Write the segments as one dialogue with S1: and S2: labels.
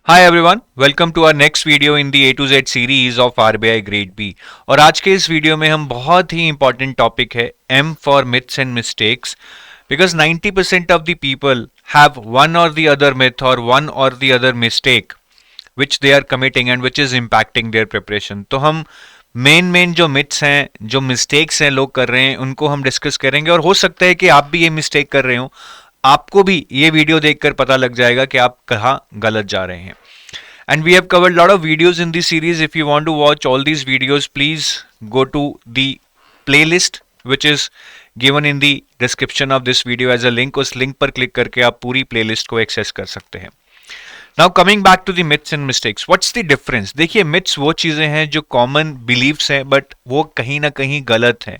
S1: Hi everyone, welcome to our next video in the A to Z series of RBI Grade B। और आज के इस video में हम बहुत ही important topic है M for myths and mistakes because 90% of the people have one or the other myth or one or the other mistake which they are committing and which is impacting their preparation। तो हम main जो myths हैं, जो mistakes हैं लोग कर रहे हैं, उनको हम डिस्कस करेंगे और हो सकता है कि आप भी ये मिस्टेक कर रहे हो, आपको भी ये वीडियो देखकर पता लग जाएगा कि आप कहाँ गलत जा रहे हैं। And we have covered a lot of videos in this series. If you want to watch all these videos, please go to the playlist which is given in the description of this video as a link। उस link पर click करके आप पूरी playlist को access कर सकते हैं। Now coming back to the myths and mistakes, what's the difference? देखिए, myths वो चीज़ें हैं जो कॉमन बिलीव्स हैं बट वो कहीं ना कहीं गलत हैं,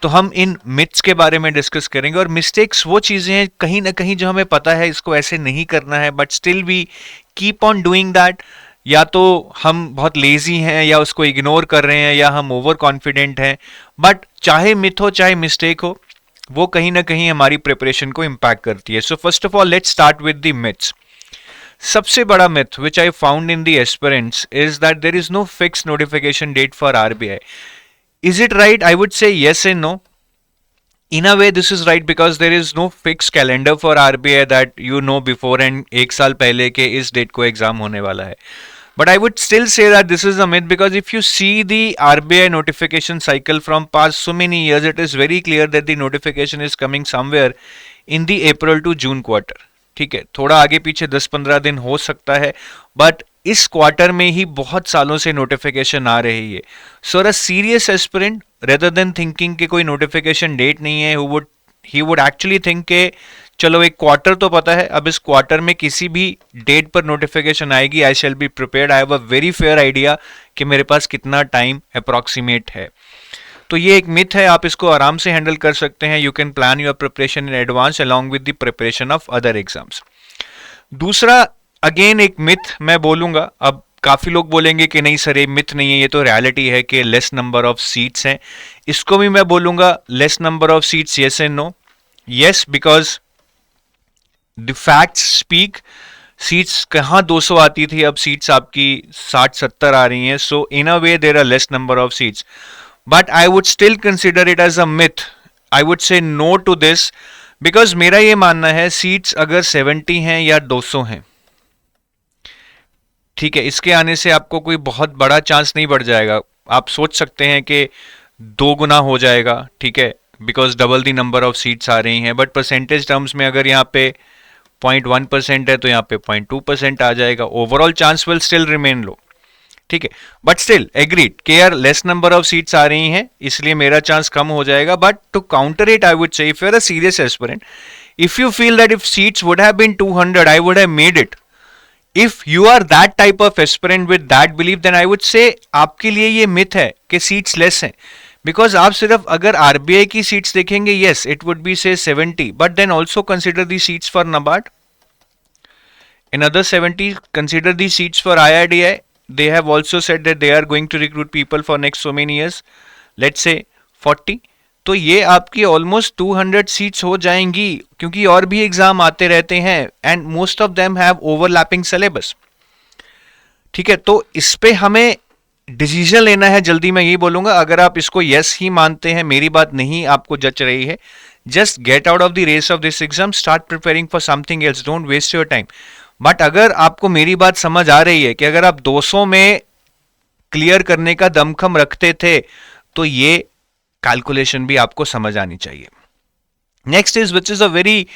S1: तो हम इन मिथ्स के बारे में डिस्कस करेंगे। और मिस्टेक्स वो चीज़ें हैं कहीं ना कहीं जो हमें पता है इसको ऐसे नहीं करना है but still we keep on doing that. या तो हम बहुत लेजी हैं या उसको इग्नोर कर रहे हैं या हम ओवर कॉन्फिडेंट हैं, बट चाहे मिथ हो चाहे मिस्टेक हो, वो कहीं ना कहीं हमारी प्रिपरेशन को इम्पैक्ट करती है। So first of all let's start with the myths. सबसे बड़ा myth which I found in the aspirants is that there is no fixed notification date for RBI. Is it right? I would say yes and no. In a way this is right because there is no fixed calendar for RBI that you know before and एक साल पहले के इस date को exam होने वाला है। But I would still say that this is a myth because if you see the RBI notification cycle from past so many years, it is very clear that the notification is coming somewhere in the April to June quarter। ठीक है, थोड़ा आगे पीछे 10-15 दिन हो सकता है but इस क्वार्टर में ही बहुत सालों से नोटिफिकेशन आ रही है। So a serious aspirant rather than thinking कि कोई नोटिफिकेशन डेट नहीं है, ही वुड एक्चुअली थिंक के चलो एक क्वार्टर तो पता है, अब इस क्वार्टर में किसी भी डेट पर नोटिफिकेशन आएगी, I shall be prepared, I have a very fair idea कि मेरे पास कितना टाइम अप्रॉक्सीमेट है। तो ये एक मिथ है, आप इसको आराम से हैंडल कर सकते हैं। You can plan your preparation in advance along with the preparation of other exams. दूसरा अगेन एक मिथ मैं बोलूंगा, अब काफी लोग बोलेंगे कि नहीं सर ये मिथ नहीं है, ये तो रियलिटी है कि लेस नंबर ऑफ सीट्स हैं। इसको भी मैं बोलूंगा less number of seats, yes and no. Yes because the facts speak, seats कहाँ 200 आती थी, अब सीट्स आपकी 60-70 आ रही हैं। So in a way there are less number of seats, but I would still consider it as a myth. I would say no to this because मेरा ये मानना है सीट्स अगर 70 हैं या 200 हैं, ठीक है, इसके आने से आपको कोई बहुत बड़ा चांस नहीं बढ़ जाएगा। आप सोच सकते हैं कि 2 गुना हो जाएगा, ठीक है, because double the number of seats आ रही हैं, बट परसेंटेज टर्म्स में अगर यहाँ पे 0.1% है तो यहाँ पे 0.2% आ जाएगा। Overall chance will still remain low, ठीक है, बट स्टिल एग्रीड कि यार लेस नंबर ऑफ सीट्स आ रही हैं इसलिए मेरा चांस कम हो जाएगा। But to counter it I would say if you are a serious aspirant, if you feel that if seats would have been 200 I would have made it, if you are that type of aspirant with that believe, then I would से आपके लिए ये myth है कि seats less हैं। Because आप सिर्फ अगर आरबीआई की सीट्स देखेंगे, yes it would be say 70, but then also consider the seats for NABARD, another 70 consider the seats for IRDI. They have also said that they are going to recruit people for next so many years, let's say 40। तो ये आपकी almost 200 seats हो जाएंगी क्योंकि और भी exam आते रहते हैं and most of them have overlapping syllabus, ठीक है। तो इस पे हमें डिसीजन लेना है जल्दी। मैं यही बोलूंगा अगर आप इसको यस ही मानते हैं, मेरी बात नहीं आपको जच रही है, just get out of the race of this exam, start preparing for something else, don't waste your time. But अगर आपको मेरी बात समझ आ रही है कि अगर आप 200 में क्लियर करने का दमखम रखते थे तो ये कैलकुलेशन भी आपको समझ आनी चाहिए। Next is which is a very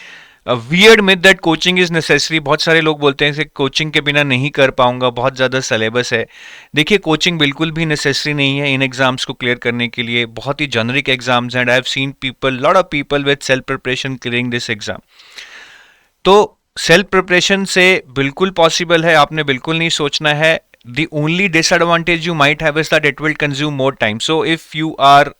S1: weird myth that coaching is necessary. बहुत सारे लोग बोलते हैं कि कोचिंग के बिना नहीं कर पाऊंगा, बहुत ज़्यादा सिलेबस है। देखिए, कोचिंग बिल्कुल भी नेसेसरी नहीं है इन एग्जाम्स को क्लियर करने के लिए। बहुत ही generic exams and I have seen people, lot of people with self preparation clearing this exam. तो सेल्फ प्रिपरेशन से बिल्कुल पॉसिबल है, आपने बिल्कुल नहीं सोचना है। The only disadvantage you might have is that it will consume more time. So if you are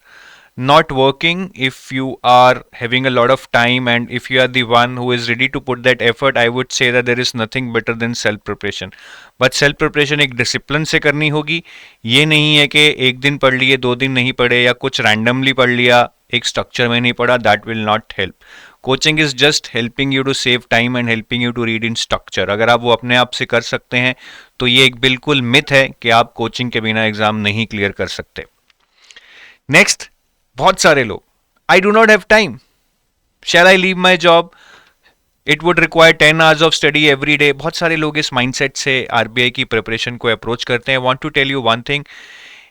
S1: not working, if you are having a lot of time and if you are the one who is ready to put that effort, I would say that there is nothing better than self preparation। but self preparation एक discipline से करनी होगी। ये नहीं है कि एक दिन पढ़ लिए 2 दिन नहीं पढ़े या कुछ रैंडमली पढ़ लिया, एक स्ट्रक्चर में नहीं पढ़ा, that will not help. Coaching is just helping you to save time and helping you to read in structure. अगर आप वो अपने आप से कर सकते हैं तो ये एक बिल्कुल मिथ है कि आप कोचिंग के बिना एग्जाम नहीं क्लियर कर सकते। नेक्स्ट, बहुत सारे लोग, I do not have time, shall I leave my job, it would require 10 hours of study every day. बहुत सारे लोग इस माइंडसेट से आरबीआई की प्रिपरेशन को अप्रोच करते हैं। Want to tell you one thing,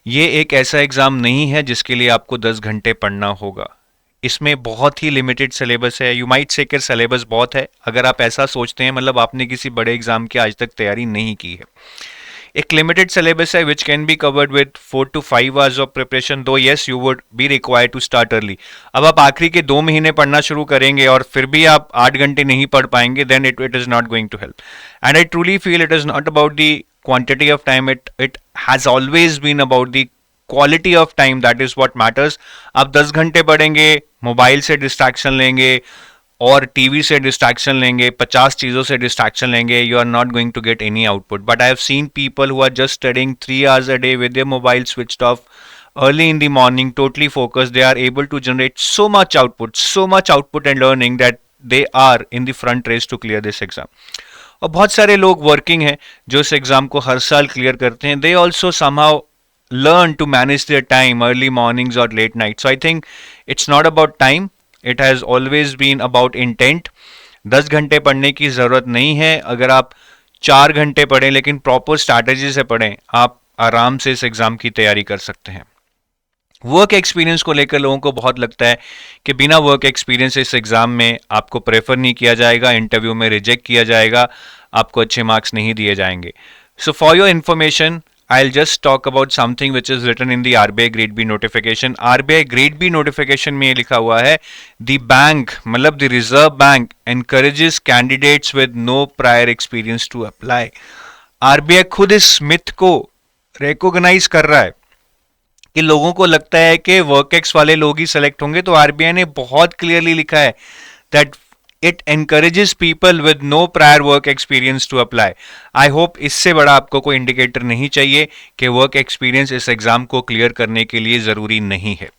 S1: ये एक ऐसा एग्जाम नहीं है जिसके लिए आपको 10 घंटे पढ़ना होगा। इसमें बहुत ही लिमिटेड सिलेबस है। यू माइट से कि सिलेबस बहुत है, अगर आप ऐसा सोचते हैं मतलब आपने किसी बड़े एग्जाम की आज तक तैयारी नहीं की है। एक लिमिटेड सिलेबस है which can be covered with 4 to 5 hours of preparation, though yes you would be required to start early. अब आप आखिरी के 2 महीने पढ़ना शुरू करेंगे और फिर भी आप 8 घंटे नहीं पढ़ पाएंगे, then it is not going to help. And I truly feel it is not about the quantity of time, it has always been about the quality of time, that is what matters. आप 10 घंटे पढ़ेंगे, mobile से distraction लेंगे और TV से distraction लेंगे, 50 चीज़ों से डिस्ट्रैक्शन लेंगे, you are not going to get any output. But I have seen people who are just studying 3 hours a day with their mobile switched off early in the morning, totally focused, they are able to generate so much output and learning that they are in the front race to clear this exam. और बहुत सारे लोग working हैं जो इस exam को हर साल clear करते हैं, they also somehow learn to manage their time, early mornings or late nights. So I think it's not about time, it has always been about intent. 10 घंटे पढ़ने की ज़रूरत नहीं है। अगर आप 4 घंटे पढ़ें लेकिन प्रॉपर स्ट्रैटेजी से पढ़ें, आप आराम से इस एग्ज़ाम की तैयारी कर सकते हैं। वर्क एक्सपीरियंस को लेकर लोगों को बहुत लगता है कि बिना वर्क एक्सपीरियंस इस एग्ज़ाम में आपको प्रेफर नहीं किया जाएगा, इंटरव्यू में रिजेक्ट किया जाएगा, आपको अच्छे मार्क्स नहीं दिए जाएंगे। So for your information, I'll just talk about something which is written in the RBI Grade B notification. RBI Grade B notification में ये लिखा हुआ है, the bank मतलब the Reserve Bank encourages candidates with no prior experience to apply. RBI खुद इस myth को recognize कर रहा है कि लोगों को लगता है कि वर्कएक्स वाले लोग ही सेलेक्ट होंगे, तो RBI ने बहुत क्लियरली लिखा है that it encourages people with no prior work experience to apply. I hope इससे बड़ा आपको कोई इंडिकेटर नहीं चाहिए कि वर्क एक्सपीरियंस इस एग्जाम को क्लियर करने के लिए जरूरी नहीं है।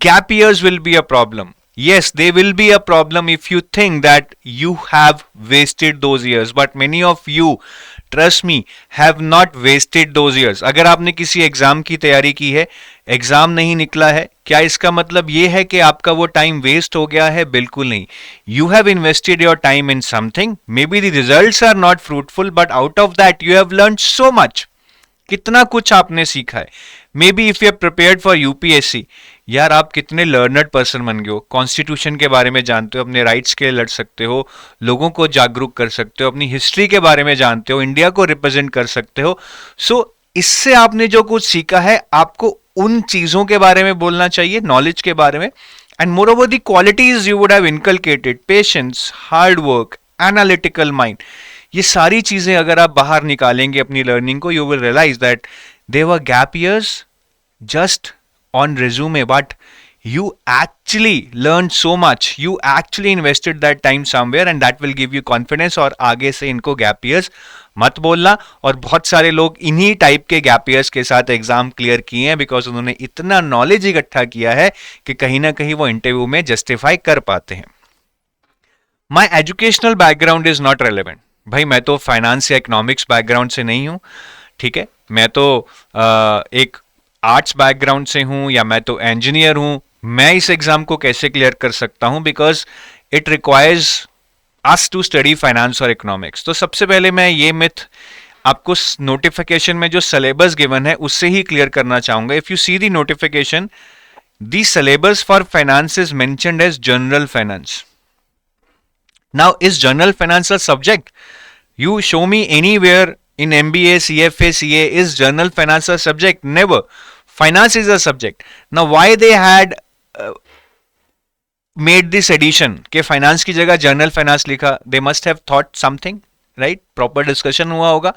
S1: Gap years will be a problem. Yes, they will be a problem if you think that you have wasted those years. But many of you, trust me, have not wasted those years. अगर आपने किसी exam की तैयारी की है, exam नहीं निकला है, क्या इसका मतलब ये है कि आपका वो टाइम वेस्ट हो गया है? बिल्कुल नहीं। You have invested your time in something. Maybe the results are not fruitful, but out of that you have learned so much. कितना कुछ आपने सीखा है। Maybe if you are prepared for UPSC, यार आप कितने लर्नर्ड पर्सन बन गए हो, कॉन्स्टिट्यूशन के बारे में जानते हो, अपने राइट्स के लिए लड़ सकते हो, लोगों को जागरूक कर सकते हो, अपनी हिस्ट्री के बारे में जानते हो, इंडिया को रिप्रेजेंट कर सकते हो। सो इससे आपने जो कुछ सीखा है, आपको उन चीजों के बारे में बोलना चाहिए, नॉलेज के बारे में। And more over the qualities you would have inculcated, patience, hard work, analytical mind, ये सारी चीजें अगर आप बाहर निकालेंगे अपनी लर्निंग को, you will realise that they were gap years just on resume, but you actually learned so much, you actually invested that time somewhere and that will give you confidence। और आगे से इनको गैप ईयर्स मत बोलना। और बहुत सारे लोग इन्हीं टाइप के गैप ईयर्स के साथ एग्जाम क्लियर किए हैं बिकॉज उन्होंने इतना नॉलेज इकट्ठा किया है कि कहीं ना कहीं वो इंटरव्यू में जस्टिफाई कर पाते हैं। माई educational background is not relevant. भाई मैं तो फाइनेंस या इकोनॉमिक्स बैकग्राउंड से नहीं हूँ, ठीक है, मैं तो एक आर्ट्स बैकग्राउंड से हूँ या मैं तो इंजीनियर हूँ। मैं इस एग्जाम को कैसे क्लियर कर सकता हूँ? Because it requires us to study finance और इकोनॉमिक्स। तो सबसे पहले मैं ये मिथ आपको नोटिफिकेशन में जो सिलेबस गिवन है उससे ही क्लियर करना चाहूंगा। If you see the notification, the syllabus for finance is mentioned as general finance. Now, is general finance a subject? You show me anywhere in MBA, CFA, CA, is general finance a subject? Never. Finance is a subject. Now, why they had made this addition कि finance की जगह general finance लिखा? They must have thought something, right? Proper discussion हुआ होगा,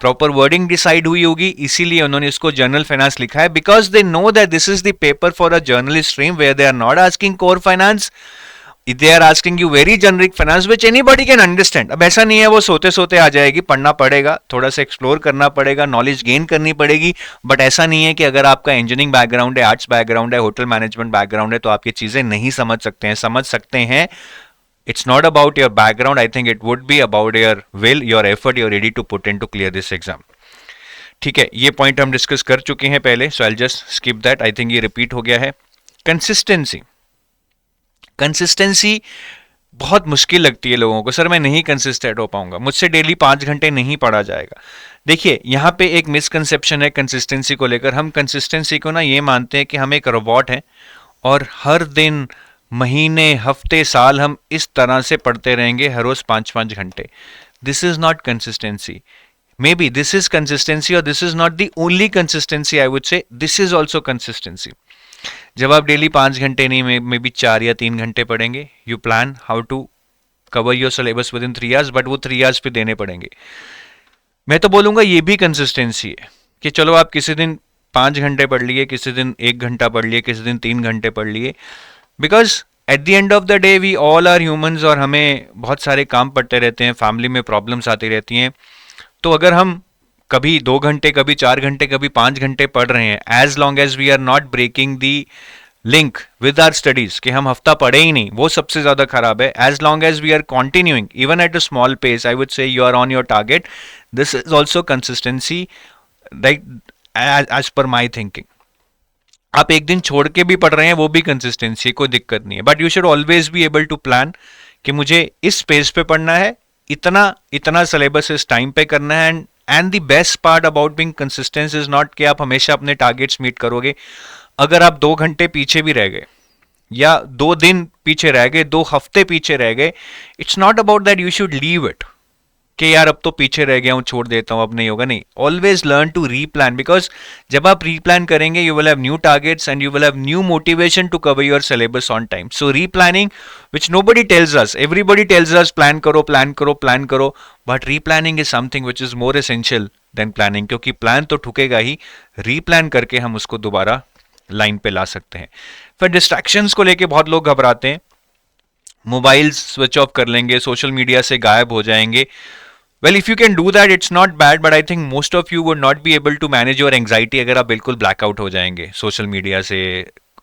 S1: proper wording decide हुई होगी, इसीलिए उन्होंने इसको general finance लिखा है, because they know that this is the paper for a journalist stream where they are not asking core finance they are asking you very generic finance which anybody can understand. अब ऐसा नहीं है वो सोते सोते आ जाएगी, पढ़ना पड़ेगा, थोड़ा सा एक्सप्लोर करना पड़ेगा, नॉलेज गेन करनी पड़ेगी. बट ऐसा नहीं है कि अगर आपका इंजीनियरिंग बैकग्राउंड है, आर्ट्स बैकग्राउंड है, होटल मैनेजमेंट बैकग्राउंड है, तो आप ये चीजें नहीं समझ सकते हैं. समझ सकते हैं. It's not about your background. I think it would be about your will, your effort, your ready to put in to clear this exam. ठीक है, ये पॉइंट हम डिस्कस कर चुके हैं पहले, so I just skip that. I think ये repeat हो गया है. कंसिस्टेंसी. कंसिस्टेंसी बहुत मुश्किल लगती है लोगों को. सर मैं नहीं कंसिस्टेंट हो पाऊंगा, मुझसे डेली 5 घंटे नहीं पढ़ा जाएगा. देखिए यहाँ पे एक मिसकंसेप्शन है कंसिस्टेंसी को लेकर. हम कंसिस्टेंसी को ना ये मानते हैं कि हम एक रोबोट हैं और हर दिन, महीने, हफ्ते, साल हम इस तरह से पढ़ते रहेंगे हर रोज 5-5 घंटे. This is not consistency. Maybe this is consistency और this is not the only consistency. I would say this is also consistency. जब आप डेली 5 घंटे नहीं, मे बी 4 या 3 घंटे पढ़ेंगे, you plan how to cover your syllabus within 3 hours, but वो 3 hours भी देने पड़ेंगे. मैं तो बोलूंगा ये भी कंसिस्टेंसी है कि चलो आप किसी दिन 5 घंटे पढ़ लिए, किसी दिन 1 घंटा पढ़ लिए, किसी दिन 3 घंटे पढ़ लिए. Because at the end of the day we all are humans और हमें बहुत सारे काम पड़ते रहते हैं, फैमिली में प्रॉब्लम्स आती रहती हैं. तो अगर हम कभी 2 घंटे, कभी 4 घंटे, कभी 5 घंटे पढ़ रहे हैं, as long as we are not breaking the link with our studies, कि हम हफ्ता पढ़े ही नहीं, वो सबसे ज्यादा खराब है. As long as we are continuing even at a small pace, I would say you are on your target. This is also consistency, right, as per my thinking. आप एक दिन छोड़ के भी पढ़ रहे हैं, वो भी कंसिस्टेंसी, कोई दिक्कत नहीं है. But you should always be able to plan कि मुझे इस पेज पे पढ़ना है, इतना इतना सिलेबस इस टाइम पे करना है. And the best part about being consistent is not कि आप हमेशा अपने टारगेट्स मीट करोगे. अगर आप 2 घंटे पीछे भी रह गए, या 2 दिन पीछे रह गए, 2 हफ्ते पीछे रह गए, it's not about that you should leave it कि यार अब तो पीछे रह गया हूं, छोड़ देता हूं, अब नहीं होगा. नहीं, always learn to replan. Because जब आप रीप्लान करेंगे, you will have new targets and you will have new motivation to cover your syllabus on time. So replanning, which nobody tells us, everybody tells us plan करो, plan करो, plan करो, but replanning is something which is more essential than planning. क्योंकि plan तो ठुकेगा ही, replan करके हम उसको दोबारा लाइन पे ला सकते हैं. फिर डिस्ट्रैक्शंस को लेके बहुत लोग घबराते हैं. मोबाइल स्विच ऑफ कर लेंगे, सोशल मीडिया से गायब हो जाएंगे. Well, if you can do that, it's not bad, but I think most of you would not be able to manage your anxiety अगर आप बिल्कुल blackout हो जाएंगे सोशल मीडिया से,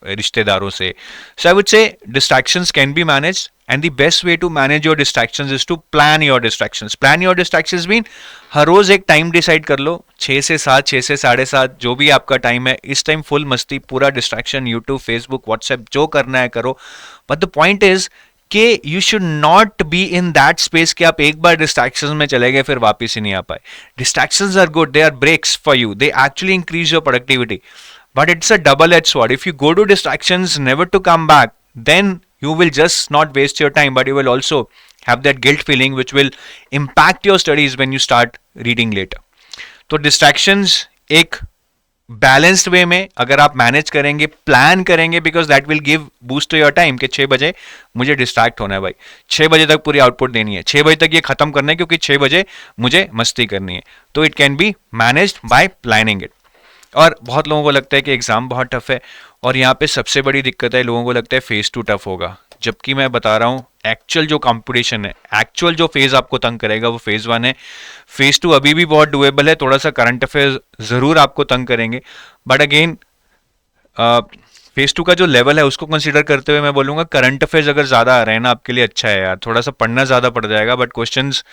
S1: रिश्तेदारों से. So I would say distractions can be managed, and the best way to manage your distractions is to plan your distractions. Plan your distractions mean हर रोज एक time decide कर लो, 6 से 7, 6 से 7:30, जो भी आपका टाइम है, इस टाइम फुल मस्ती, पूरा डिस्ट्रैक्शन, यूट्यूब, फेसबुक, व्हाट्सएप, जो करना है करो. बट द पॉइंट इज कि you should not be in that space कि आप एक बार डिस्ट्रैक्शंस में चले गए फिर वापस ही नहीं आ पाए. Distractions are good, they are breaks for you, they actually increase your productivity. But it's a double-edged sword. If you go to distractions never to come back, then you will just not waste your time, but you will also have that guilt feeling which will impact your studies when you start reading later. तो distractions एक balanced way में अगर आप manage करेंगे, plan करेंगे, because that will give boost to your time कि 6 बजे मुझे डिस्ट्रैक्ट होना है भाई, 6 बजे तक पूरी आउटपुट देनी है, 6 बजे तक ये खत्म करना है क्योंकि 6 बजे मुझे मस्ती करनी है. तो it can be managed by planning it. और बहुत लोगों को लगता है कि एग्जाम बहुत टफ है, और यहाँ पे सबसे बड़ी दिक्कत है, लोगों को लगता है फेज 2 टफ होगा, जबकि मैं बता रहा हूँ एक्चुअल जो कंपटीशन है, एक्चुअल जो फेज आपको तंग करेगा वो फेज 1 है. फेज 2 अभी भी बहुत डुएबल है, थोड़ा सा करंट अफेयर्स जरूर आपको तंग करेंगे, बट अगेन फेज 2 का जो लेवल है उसको कंसीडर करते हुए मैं बोलूंगा करंट अफेयर्स अगर ज्यादा आ रहे हैं ना आपके लिए अच्छा है यार, थोड़ा सा पढ़ना ज्यादा पड़ जाएगा, बट क्वेश्चंस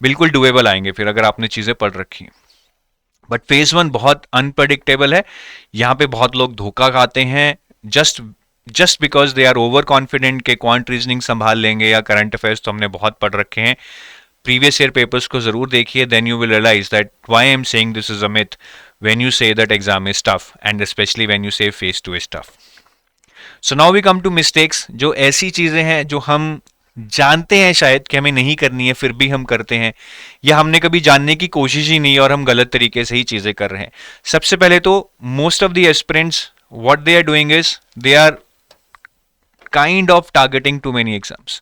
S1: बिल्कुल डुएबल आएंगे फिर अगर आपने चीजें पढ़ रखी हैं. बट फेज 1 बहुत अनप्रडिक्टेबल है. यहाँ पे बहुत लोग धोखा खाते हैं just because they are over confident के क्वांट रीजनिंग संभाल लेंगे या करंट अफेयर्स तो हमने बहुत पढ़ रखे हैं. प्रीवियस ईयर पेपर्स को जरूर देखिए, then you will realise that why I am saying this is a myth when you say that exam is tough, and specially when you say phase 2 is tough. So now we come to mistakes, जो ऐसी चीजें हैं जो हम जानते हैं शायद कि हमें नहीं करनी है फिर भी हम करते हैं, या हमने कभी जानने की कोशिश ही नहीं और हम गलत तरीके से ही चीजें कर रहे हैं. सबसे पहले तो most of the aspirants what they are doing is they are kind of targeting too many exams.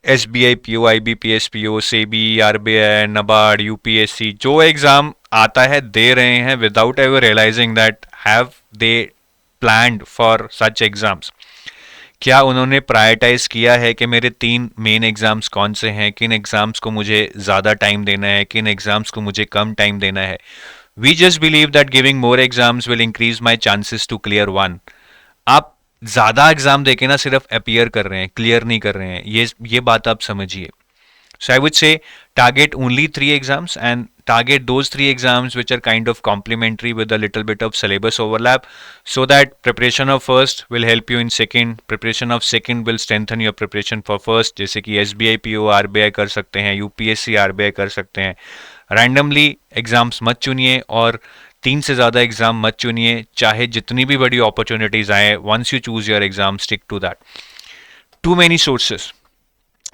S1: SBI PO, IBPS PO, SEBI, RBI, NABARD, UPSC, जो एग्जाम आता है दे रहे हैं without ever realising that have they planned for such exams. क्या उन्होंने prioritise किया है कि मेरे 3 मेन एग्जाम्स कौन से हैं, किन एग्जाम्स को मुझे ज़्यादा टाइम देना है, किन एग्जाम्स को मुझे कम टाइम देना है. We just believe that giving more exams will increase my chances to clear one. आप ज़्यादा एग्जाम देके ना सिर्फ अपीयर कर रहे हैं, क्लियर नहीं कर रहे हैं. ये बात आप समझिए. So I would say target only 3 exams and target those 3 exams which are kind of complementary with a little bit of syllabus overlap, so that preparation of first will help you in second, preparation of second will strengthen your preparation for first. जैसे कि SBI PO RBI कर सकते हैं, UPSC RBI कर सकते हैं. Randomly exams मत चुनिए और 3 से ज़्यादा एग्जाम मत चुनिए, चाहे जितनी भी बड़ी अपॉर्चुनिटीज आए. Once you choose your exam, stick to that. Too many sources,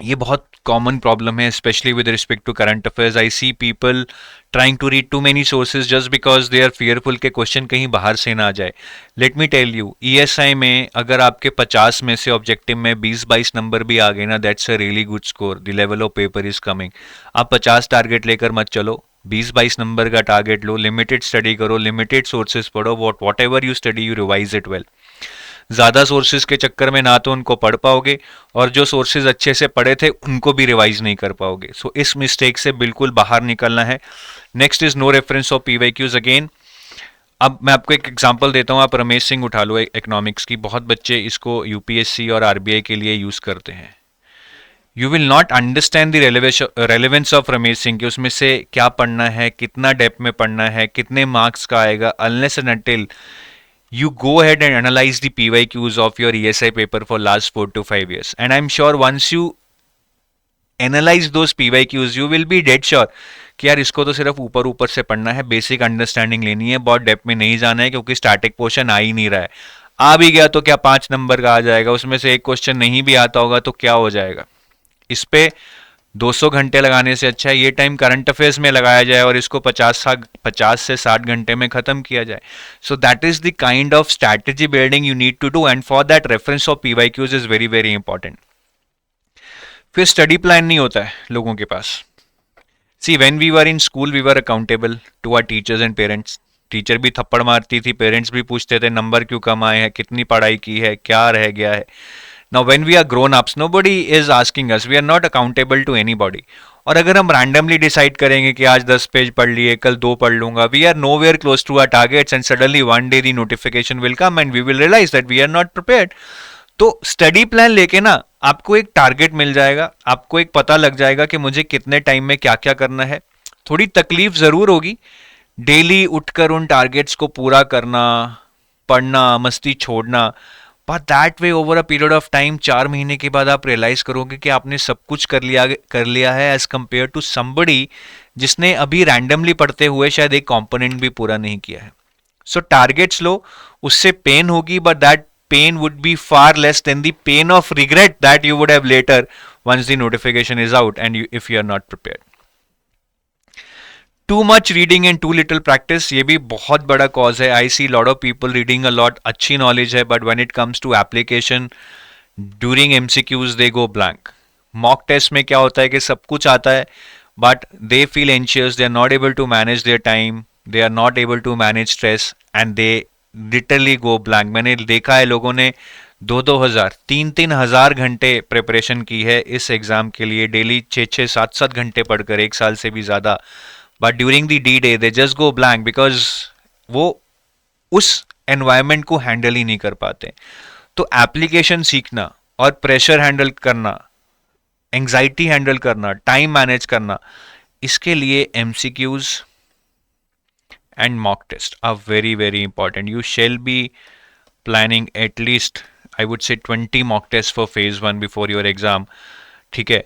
S1: ये बहुत कॉमन प्रॉब्लम है, specially with respect to current affairs. I see people trying to read too many sources just because they are fearful के question कहीं बाहर से ना आ जाए. Let me tell you, ESI में अगर आपके 50 में से ऑब्जेक्टिव में 20-22 नंबर भी आ गए ना, that's a really good score. The level of paper is coming. आप 50 टारगेट लेकर मत चलो, 20-22 नंबर का टारगेट लो. लिमिटेड स्टडी करो, लिमिटेड सोर्सेज पढ़ो. What ever you study you revise it well. ज़्यादा सोर्सेज के चक्कर में ना तो उनको पढ़ पाओगे, और जो सोर्सेज अच्छे से पढ़े थे उनको भी रिवाइज नहीं कर पाओगे. सो इस मिस्टेक से बिल्कुल बाहर निकलना है. Next is no reference of PYQs again. अब मैं आपको एक एग्जांपल देता हूँ. आप रमेश सिंह उठा लो इकोनॉमिक्स की. बहुत बच्चे इसको यूपीएससी और आरबीआई के लिए यूज़ करते हैं. You will not understand the relevance of Ramesh Singh कि उसमें से क्या पढ़ना है, कितना डेप्थ में पढ़ना है, कितने मार्क्स का आएगा, unless and until you go ahead and analyze the PYQs of your ESI paper for last 4 to 5 years. And I'm sure once you analyze those PYQs, you will be dead sure कि यार इसको तो सिर्फ ऊपर ऊपर से पढ़ना है, बेसिक अंडरस्टैंडिंग लेनी है, बहुत डेप्थ में नहीं जाना है, क्योंकि स्टैटिक पोर्शन आ ही नहीं रहा है. आ भी गया तो क्या 5 नंबर का आ जाएगा, उसमें से एक क्वेश्चन नहीं भी आता होगा तो क्या हो जाएगा. इस पे 200 घंटे लगाने से अच्छा है ये टाइम करंट अफेयर्स में लगाया जाए और इसको 50 से 60 घंटे में खत्म किया जाए. So that is the kind of strategy building you need to do, and for that reference of PYQs is very very important. फिर स्टडी प्लान नहीं होता है लोगों के पास. See when we were in school we were accountable to our teachers and parents. Teacher भी थप्पड़ मारती थी, पेरेंट्स भी पूछते थे नंबर क्यों कम आए हैं, कितनी पढ़ाई की है, क्या रह गया है. Now when we are grown ups, nobody is asking us, we are not accountable to anybody. और अगर हम randomly decide करेंगे कि आज 10 पेज पढ़ लिए, कल 2 पढ़ लूंगा, we are nowhere close to our targets and suddenly one day the notification will come and we will realize that we are not prepared. तो स्टडी प्लान लेके ना आपको एक टारगेट मिल जाएगा, आपको एक पता लग जाएगा कि मुझे कितने टाइम में क्या क्या करना है. थोड़ी तकलीफ जरूर होगी, डेली उठकर उन टारगेट्स को पूरा करना, पढ़ना, मस्ती छोड़ना. But that way over a period of time 4 महीने के बाद आप रियलाइज करोगे कि आपने सब कुछ कर लिया है एज कंपेयर टू समबडी जिसने अभी रैंडमली पढ़ते हुए शायद एक कंपोनेंट भी पूरा नहीं किया है. सो टारगेट्स लो, उससे पेन होगी, but that pain would be far less than the pain of regret that you would have later once the notification is out and if you are not prepared. Too much reading and too little practice, ये भी बहुत बड़ा cause है. I see lot of people reading a lot, अच्छी knowledge है, but when it comes to application during MCQs they go blank. Mock test में क्या होता है कि सब कुछ आता है, but they feel anxious, they are not able to manage their time, they are not able to manage stress and they literally go blank. मैंने देखा है लोगों ने 2-2 हज़ार 3-3 हज़ार घंटे प्रिपरेशन की है इस एग्जाम के लिए, डेली 6-6 7-7 घंटे पढ़कर, 1 साल से भी ज़्यादा. But during the D day they just go blank because वो उस एनवायरमेंट को हैंडल ही नहीं कर पाते. तो एप्लीकेशन सीखना और प्रेशर हैंडल करना, एंजाइटी हैंडल करना, टाइम मैनेज करना, इसके लिए MCQs and mock test are very very important. You shall be planning at least I would say 20 mock test for phase 1 before your exam. ठीक है,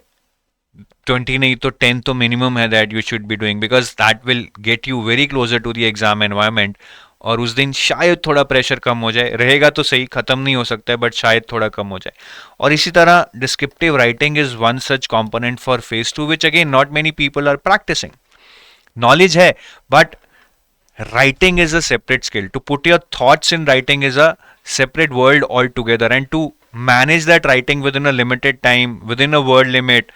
S1: 20 नहीं तो 10 तो मिनिमम है that you should be doing, because that will get you very closer to the exam environment. और उस दिन शायद थोड़ा प्रेशर कम हो जाए, रहेगा तो सही, खत्म नहीं हो सकता है, बट शायद थोड़ा कम हो जाए. और इसी तरह descriptive writing is one such component for phase 2 which again not many people are practising. Knowledge है but writing is a separate skill. To put your thoughts in writing is a separate world altogether, and to manage that writing within a limited time, within a word limit,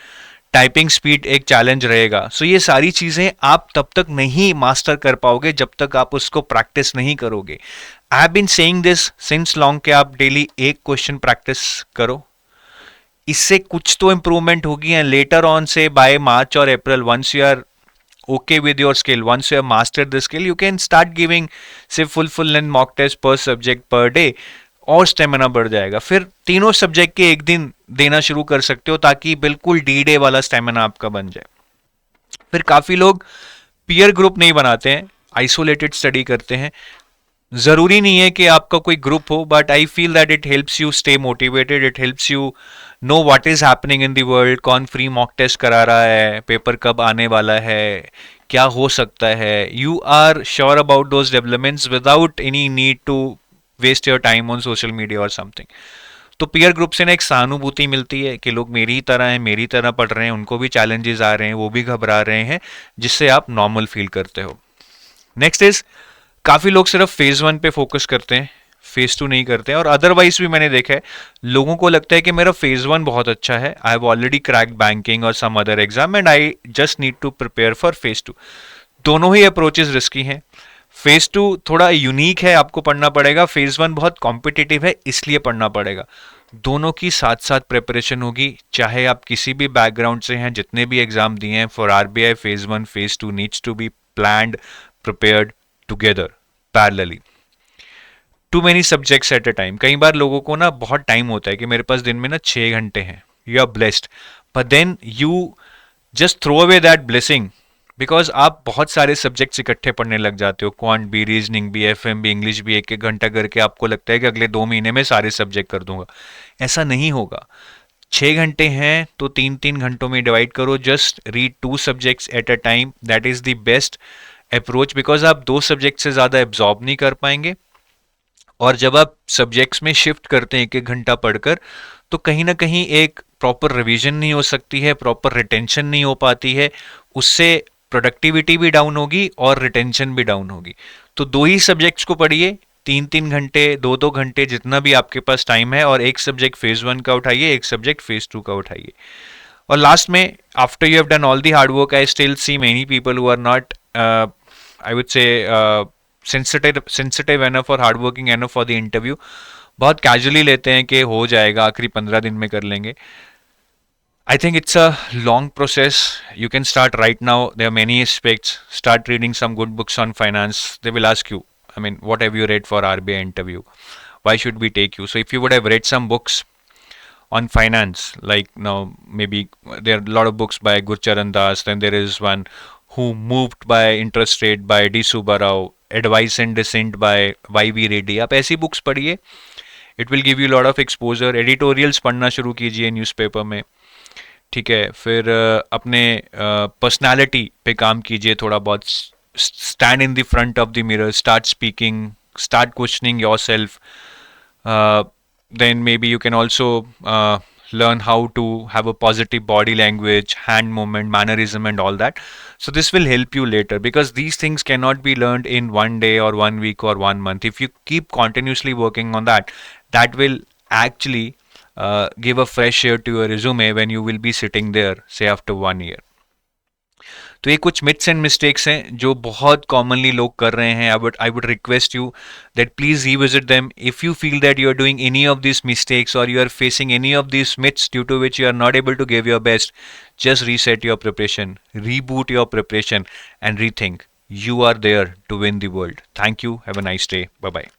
S1: typing speed एक challenge रहेगा. सो ये सारी चीज़ें आप तब तक नहीं master कर पाओगे जब तक आप उसको प्रैक्टिस नहीं करोगे. I have been saying this since long कि आप डेली एक क्वेश्चन प्रैक्टिस करो, इससे कुछ तो इम्प्रूवमेंट होगी. And later on say by March और April, once you are okay with your skill, once you have mastered the skill, you can start giving say full length mock test per subject per day, और stamina बढ़ जाएगा. फिर तीनों subject के एक दिन देना शुरू कर सकते हो ताकि बिल्कुल डी डे वाला स्टेमिना आपका बन जाए. फिर काफी लोग पीयर ग्रुप नहीं बनाते हैं, आइसोलेटेड स्टडी करते हैं. जरूरी नहीं है कि आपका कोई ग्रुप हो, but I feel that it helps you stay motivated, it helps you know what is happening in the world. कौन फ्री मॉक टेस्ट करा रहा है, पेपर कब आने वाला है, क्या हो सकता है. You are sure about those developments without any need to waste your time on social media और समथिंग. तो पीयर ग्रुप से ना एक सहानुभूति मिलती है कि लोग मेरी तरह हैं, मेरी तरह पढ़ रहे हैं, उनको भी चैलेंजेस आ रहे हैं, वो भी घबरा रहे हैं, जिससे आप नॉर्मल फील करते हो. नेक्स्ट इज, काफी लोग सिर्फ फेज 1 पे फोकस करते हैं, फेज 2 नहीं करते हैं. और अदरवाइज भी मैंने देखा है, लोगों को लगता है कि मेरा फेज 1 बहुत अच्छा है, I have already cracked banking और some other exam and I just need to prepare for phase 2. दोनों ही अप्रोचेस रिस्की हैं. फेज 2 थोड़ा यूनिक है, आपको पढ़ना पड़ेगा. फेज 1 बहुत कॉम्पिटिटिव है, इसलिए पढ़ना पड़ेगा. दोनों की साथ साथ प्रिपरेशन होगी, चाहे आप किसी भी बैकग्राउंड से हैं, जितने भी एग्जाम दिए हैं. For RBI phase 1 phase 2 needs to be planned, prepared together parallelly. Too many subjects at a time. कई बार लोगों को ना बहुत टाइम होता है कि मेरे पास दिन में ना 6 घंटे हैं. You are blessed, but then you just throw away that blessing because आप बहुत सारे सब्जेक्ट्स इकट्ठे पढ़ने लग जाते हो. क्वांट भी, रीजनिंग भी, एफएम भी, इंग्लिश भी, एक एक घंटा करके आपको लगता है कि अगले 2 महीने में सारे सब्जेक्ट कर दूंगा. ऐसा नहीं होगा. 6 घंटे हैं तो 3-3 घंटों में डिवाइड करो. Just read 2 subjects at a time. That is the best approach, because आप 2 सब्जेक्ट से ज़्यादा एब्जॉर्ब नहीं कर पाएंगे. और जब आप सब्जेक्ट्स में शिफ्ट करते हैं एक एक घंटा पढ़कर, तो कहीं ना कहीं एक प्रॉपर रिवीजन नहीं हो सकती है, प्रॉपर रिटेंशन नहीं हो पाती है. उससे प्रोडक्टिविटी भी डाउन होगी और रिटेंशन भी डाउन होगी. तो 2 ही सब्जेक्ट्स को पढ़िए, 3-3 घंटे, 2-2 घंटे, जितना भी आपके पास टाइम है, और एक सब्जेक्ट फेज 1 का उठाइए, एक सब्जेक्ट फेज 2 का उठाइए. और लास्ट में, after you have done all the hard work, I still see many people who are not I would say sensitive enough or hardworking enough for the interview. बहुत casually लेते हैं कि हो जाएगा, आखिरी 15 दिन में कर लेंगे. I think it's a long process. You can start right now. There are many aspects. Start reading some good books on finance. They will ask you, I mean, what have you read for RBI interview? Why should we take you? So if you would have read some books on finance, like now maybe there are a lot of books by Gurcharan Das, then there is one who moved by interest rate by D. Subbarao, advice and dissent by Y.V. Reddy. आप ऐसी books पढ़िए, it will give you lot of exposure. Editorials पढ़ना शुरू कीजिए newspaper में, ठीक है. फिर अपने पर्सनालिटी पे काम कीजिए थोड़ा बहुत. Stand in the front of the mirror, start speaking, start questioning your self. then maybe you can also learn how to have a positive body language, hand movement, mannerism and all that. So this will help you later, because these things cannot be learned in 1 day or 1 week or 1 month. If you keep continuously working on that, that will actually give a fresh air to your resume when you will be sitting there, say after 1 year. तो ये कुछ myths and mistakes हैं जो बहुत commonly लोग कर रहे हैं. I would request you that please revisit them. If you feel that you are doing any of this mistakes और you are facing any of this myths due to which you are not able to give your best, just reset your preparation, reboot your preparation and rethink. You are there to win the world. Thank you. Have a nice day. Bye bye.